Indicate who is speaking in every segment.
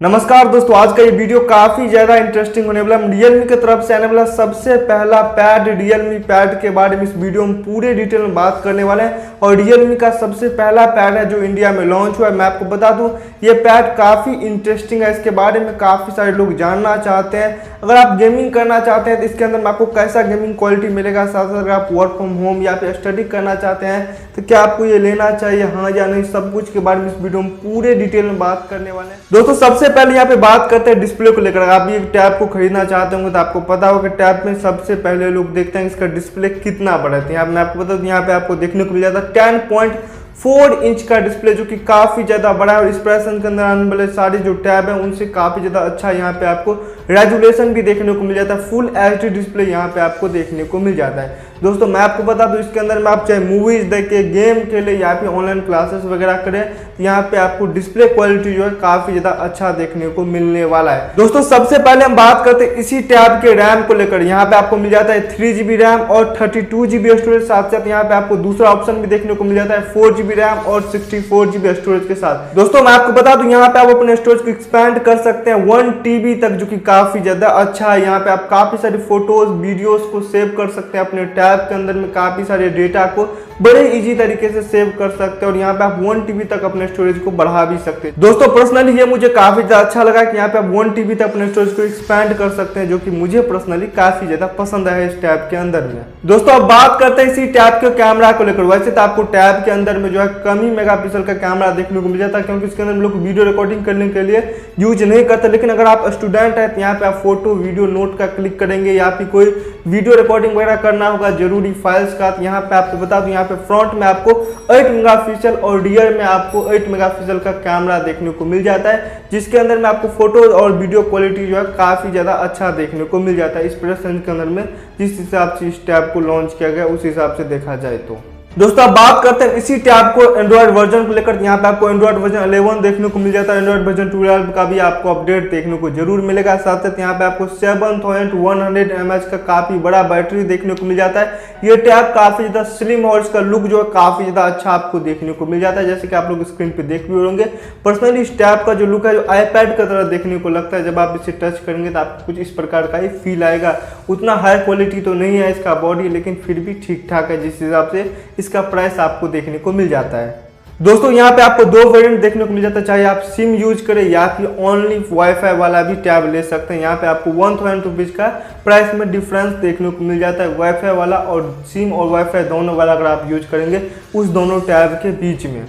Speaker 1: नमस्कार दोस्तों, आज का ये वीडियो काफी ज्यादा इंटरेस्टिंग होने वाला है। रियलमी की तरफ से आने वाला सबसे पहला पैड रियलमी पैड के बारे में इस वीडियो में पूरे डिटेल में बात करने वाले हैं। और रियलमी का सबसे पहला पैड है जो इंडिया में लॉन्च हुआ है। मैं आपको बता दूं ये पैड काफी इंटरेस्टिंग है, इसके बारे में काफी सारे लोग जानना चाहते हैं। अगर आप गेमिंग करना चाहते हैं तो इसके अंदर में आपको कैसा गेमिंग क्वालिटी मिलेगा, साथ साथ अगर आप वर्क फ्रॉम होम या फिर स्टडी करना चाहते हैं तो क्या आपको ये लेना चाहिए, हाँ या नहीं, सब कुछ के बारे में इस वीडियो में पूरे डिटेल में बात करने वाले हैं। दोस्तों सबसे पहले यहाँ पे बात करते हैं डिस्प्ले को लेकर। आप ये टैब को खरीदना चाहते होंगे तो आपको पता होगा कि टैब में सबसे पहले लोग देखते हैं इसका डिस्प्ले कितना बड़ा है। मैं आपको बता दूं यहाँ पे आपको देखने को मिल जाता है 10.4 इंच का डिस्प्ले, जो कि काफी ज्यादा बड़ा है। और इस प्राइस के अंदर आने वाले सारे जो टैब है उनसे काफी ज्यादा अच्छा यहाँ पे आपको रेजोल्यूशन भी देखने को मिल जाता है। फुल एचडी डिस्प्ले यहाँ पे आपको देखने को मिल जाता है। दोस्तों मैं आपको बता दूं इसके अंदर में आप चाहे मूवीज देखे, गेम खेले या फिर ऑनलाइन क्लासेस वगैरह करें तो यहाँ पे आपको डिस्प्ले क्वालिटी जो है काफी ज्यादा अच्छा देखने को मिलने वाला है। दोस्तों सबसे पहले हम बात करते हैं इसी टैब के रैम को लेकर। यहाँ पे आपको मिल जाता है 3GB रैम और 32GB स्टोरेज। साथ साथ यहाँ पे आपको दूसरा ऑप्शन भी देखने को मिल जाता है 4GB रैम और 64GB स्टोरेज के साथ। दोस्तों मैं आपको बता दूं यहाँ पे आप अपने स्टोरेज को एक्सपैंड कर सकते हैं 1TB तक, जो कि काफी ज्यादा अच्छा है। यहाँ पे आप काफी सारी फोटोज वीडियोस को सेव कर सकते हैं अपने टैब के अंदर में, काफी सारे डेटा को बड़े इजी तरीके से सेव कर सकते हैं। और यहाँ पे आप 1TB तक अपने स्टोरेज को बढ़ा भी सकते हैं। दोस्तों पर्सनली ये मुझे काफी ज्यादा अच्छा लगा कि यहाँ पे आप 1TB तक अपने स्टोरेज को एक्सपैंड कर सकते हैं, जो कि मुझे पर्सनली काफी ज्यादा पसंद है इस टैब के अंदर में। दोस्तों अब बात करते हैं इसी टैब के कैमरा को लेकर। वैसे तो आपको टैब के अंदर में जो है कम ही मेगापिक्सल का कैमरा देखने को मिल जाता है, क्योंकि इसके अंदर हम लोग वीडियो रिकॉर्डिंग करने के लिए यूज नहीं करते। लेकिन अगर आप स्टूडेंट है तो यहाँ पे आप फोटो वीडियो नोट का क्लिक करेंगे या फिर कोई वीडियो रिकॉर्डिंग वगैरह करना होगा जरूरी फाइल्स का, तो यहाँ पे आपको बता दूं यहाँ पे फ्रंट में आपको 8 मेगापिक्सल और रियर में आपको 8 मेगापिक्सल का कैमरा देखने को मिल जाता है, जिसके अंदर में आपको फोटो और वीडियो क्वालिटी जो है काफी ज्यादा अच्छा देखने को मिल जाता है। इस प्रेजेंट के अंदर में जिस हिसाब से इस टैब को लॉन्च किया गया उस हिसाब से देखा जाए तो। दोस्तों अब बात करते हैं इसी टैब को एंड्रॉइड वर्जन को लेकर। यहाँ पे आपको एंड्रॉइड वर्जन 11 देखने को मिल जाता है। एंड्रॉइड वर्जन 12 का भी आपको अपडेट देखने को जरूर मिलेगा। साथ साथ यहाँ पे आपको 7100 mAh का काफी बड़ा बैटरी देखने को मिल जाता है। ये टैब काफी ज्यादा स्लिम और इसका लुक जो है काफी ज्यादा अच्छा आपको देखने को मिल जाता है, जैसे कि आप लोग स्क्रीन पे देख भी होंगे। पर्सनली इस टैब का जो लुक है जो आईपैड की तरह देखने को लगता है। जब आप इसे टच करेंगे तो आपको कुछ इस प्रकार का ही फील आएगा। उतना हाई क्वालिटी तो नहीं है इसका बॉडी, लेकिन फिर भी ठीक ठाक है जिस हिसाब से इसका प्राइस आपको देखने को मिल जाता है। दोस्तों यहाँ पे आपको दो वेरिएंट देखने को मिल जाता है, चाहे आप सिम यूज करें या फिर ओनली वाईफाई वाला भी टैब ले सकते हैं। यहाँ पे आपको 1000 रुपीज का प्राइस में डिफरेंस देखने को मिल जाता है वाईफाई वाला और सिम और वाईफाई दोनों वाला अगर आप यूज करेंगे उस दोनों टैब के बीच में।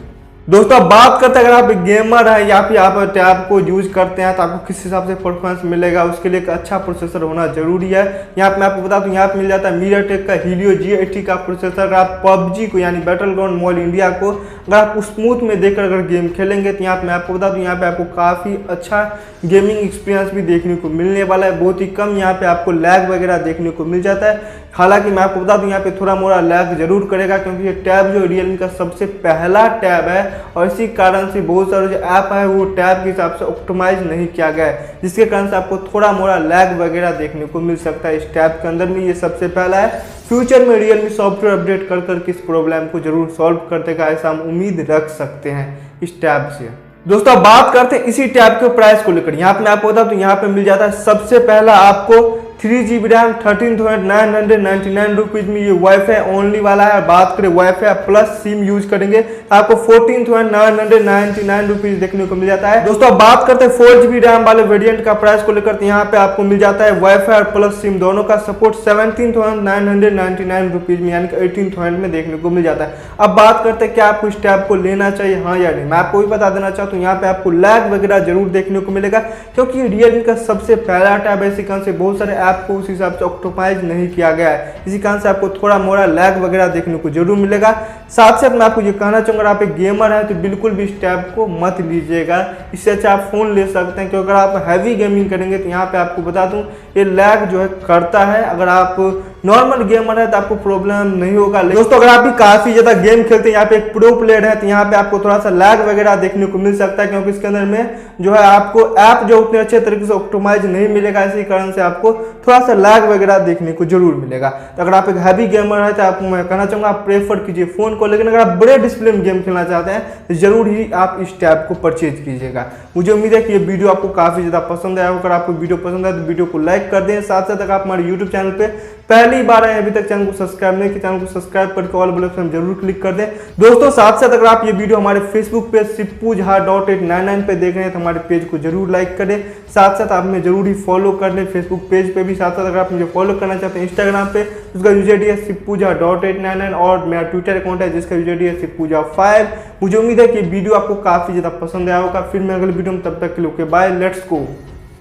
Speaker 1: दोस्तों अब बात करते हैं अगर आप गेमर है या फिर आप टैब को यूज करते हैं तो आपको किस हिसाब से परफॉर्मेंस मिलेगा, उसके लिए एक अच्छा प्रोसेसर होना जरूरी है। यहाँ पे मैं आपको बता दूं यहाँ पे मिल जाता है मीडियाटेक का हीलियो G80 का प्रोसेसर। अगर आप पबजी को यानी बैटल ग्राउंड मोबाइल इंडिया को अगर आप स्मूथ में देखकर अगर गेम खेलेंगे तो यहाँ पे मैं आपको बता दूं यहाँ पे आपको काफी अच्छा गेमिंग एक्सपीरियंस भी देखने को मिलने वाला है। बहुत ही कम यहाँ पे आपको लैग वगैरह देखने को मिल जाता है। हालांकि मैं आपको बता दूं यहाँ पे थोड़ा मोड़ा लैग जरूर करेगा, क्योंकि ये टैब जो रियलमी का सबसे पहला टैब है और इसी कारण से बहुत सारे जो ऐप है वो टैब के हिसाब से ऑप्टिमाइज नहीं किया गया है, जिसके कारण से आपको थोड़ा मोड़ा लैग वगैरह देखने को मिल सकता है इस टैब के अंदर में। ये सबसे पहला है। फ्यूचर में रियलमी सॉफ्टवेयर अपडेट कर करके इस प्रॉब्लम को जरूर सॉल्व करने का ऐसा हम उम्मीद रख सकते हैं इस टैब से। दोस्तों अब बात करते हैं इसी टैब के प्राइस को लेकर। यहाँ पे मैं आपको बता दूं यहाँ पे मिल जाता है सबसे पहला आपको 3GB रैम 13,999 रुपीज में। ये वाईफाई ओनली वाला है। बात करें वाईफाई प्लस सिम यूज करेंगे आपको 14,999 रुपीज देखने को मिल जाता है। दोस्तों अब बात करते हैं 4GB रैम वाले वेरिएंट का प्राइस को लेकर। यहाँ पे आपको मिल जाता है वाईफाई प्लस सिम दोनों का सपोर्ट 17,999 रुपीज में, यानी कि 18,000 में देखने को मिल जाता है। अब बात करते हैं क्या आपको इस टैब को लेना चाहिए, हाँ या नहीं। मैं आपको भी बता देना चाहता हूँ यहाँ पे आपको लैग वगैरह जरूर देखने को मिलेगा, क्योंकि रियलमी का सबसे पहला टैब है। इसी कारण से बहुत सारे आपको उस हिसाब से ऑप्टिमाइज नहीं किया गया है, इसी कारण से आपको थोड़ा मोड़ा लैग वगैरह देखने को जरूर मिलेगा। साथ साथ मैं आपको ये कहना चाहूंगा अगर आप एक गेमर है तो बिल्कुल भी इस टैब को मत लीजिएगा। इससे अच्छा आप फोन ले सकते हैं, क्योंकि अगर आप हैवी गेमिंग करेंगे तो यहाँ पे आपको बता दूं ये लैग जो है करता है। अगर आप नॉर्मल गेमर है तो आपको प्रॉब्लम नहीं होगा। दोस्तों अगर आप भी काफी ज्यादा गेम खेलते हैं, यहाँ पे एक प्रो प्लेयर है तो यहाँ पे आपको थोड़ा सा लैग वगैरह देखने को मिल सकता है, क्योंकि इसके अंदर में जो है आपको ऐप जो उतने अच्छे तरीके से ऑप्टिमाइज नहीं मिलेगा। इसी कारण से आपको थोड़ा सा लैग वगैरह देखने को जरूर मिलेगा। तो अगर आप एक हैवी गेमर है तो आपको मैं कहना चाहूंगा आप प्रेफर कीजिए फोन को। लेकिन अगर आप बड़े डिस्प्ले में गेम खेलना चाहते हैं तो जरूर ही आप इस टैब को परचेज कीजिएगा। मुझे उम्मीद है कि ये वीडियो आपको काफी ज्यादा पसंद आया। अगर आपको वीडियो पसंद आए तो वीडियो को लाइक कर दें। साथ साथ अगर आप हमारे यूट्यूब चैनल पे पहली बार आए अभी तक चैनल को सब्सक्राइब नहीं किया, चैनल को सब्सक्राइब करके ऑल बेल आइकन जरूर क्लिक कर दें। दोस्तों साथ साथ अगर आप ये वीडियो हमारे फेसबुक पे sippujha.899 पे देख रहे हैं तो हमारे पेज को जरूर लाइक करें। साथ साथ आप हमें जरूर ही फॉलो कर लें फेसबुक पेज पे भी। साथ साथ अगर आप मुझे फॉलो करना चाहते हैं इंस्टाग्राम पे, उसका यूजर डी है sippujha.899 और मेरा ट्विटर अकाउंट है जिसका यूजर डी है sippujha5। मुझे उम्मीद है कि वीडियो आपको काफी ज्यादा पसंद आया होगा। फिर मैं अगले वीडियो में, तब तक के लिए बाय, लेट्स गो।